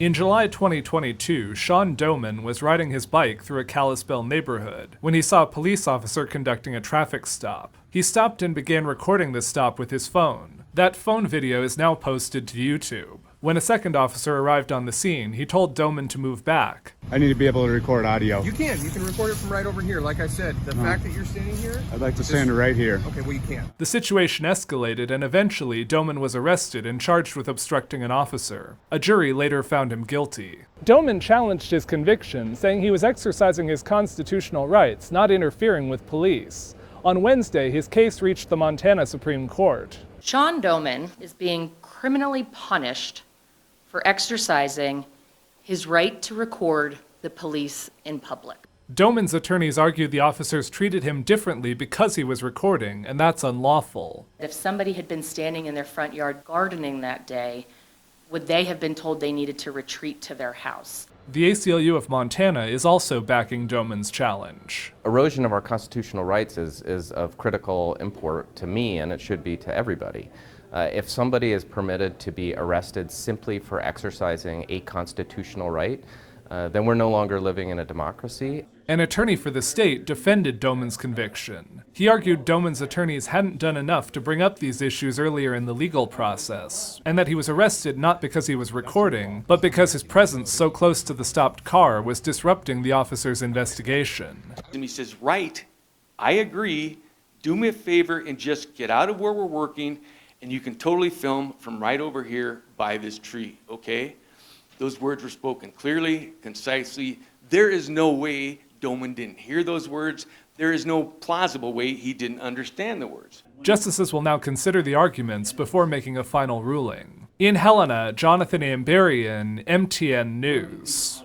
In July 2022, Sean Doman was riding his bike through a Kalispell neighborhood when he saw a police officer conducting a traffic stop. He stopped and began recording the stop with his phone. That phone video is now posted to YouTube. When a second officer arrived on the scene, he told Doman to move back. I need to be able to record audio. You can record it from right over here. Like I said, the fact that you're standing here... I'd like to stand right here. Okay, well you can't. The situation escalated and eventually Doman was arrested and charged with obstructing an officer. A jury later found him guilty. Doman challenged his conviction, saying he was exercising his constitutional rights, not interfering with police. On Wednesday, his case reached the Montana Supreme Court. Sean Doman is being criminally punished for exercising his right to record the police in public. Doman's attorneys argued the officers treated him differently because he was recording, and that's unlawful. If somebody had been standing in their front yard gardening that day, would they have been told they needed to retreat to their house? The ACLU of Montana is also backing Doman's challenge. Erosion of our constitutional rights is of critical import to me, and it should be to everybody. If somebody is permitted to be arrested simply for exercising a constitutional right, then we're no longer living in a democracy. An attorney for the state defended Doman's conviction. He argued Doman's attorneys hadn't done enough to bring up these issues earlier in the legal process, and that he was arrested not because he was recording, but because his presence so close to the stopped car was disrupting the officer's investigation. And he says, right, I agree, do me a favor and just get out of where we're working, and you can totally film from right over here by this tree, okay? Those words were spoken clearly, concisely. There is no way Doman didn't hear those words. There is no plausible way he didn't understand the words. Justices will now consider the arguments before making a final ruling. In Helena, Jonathan Amberian, MTN News.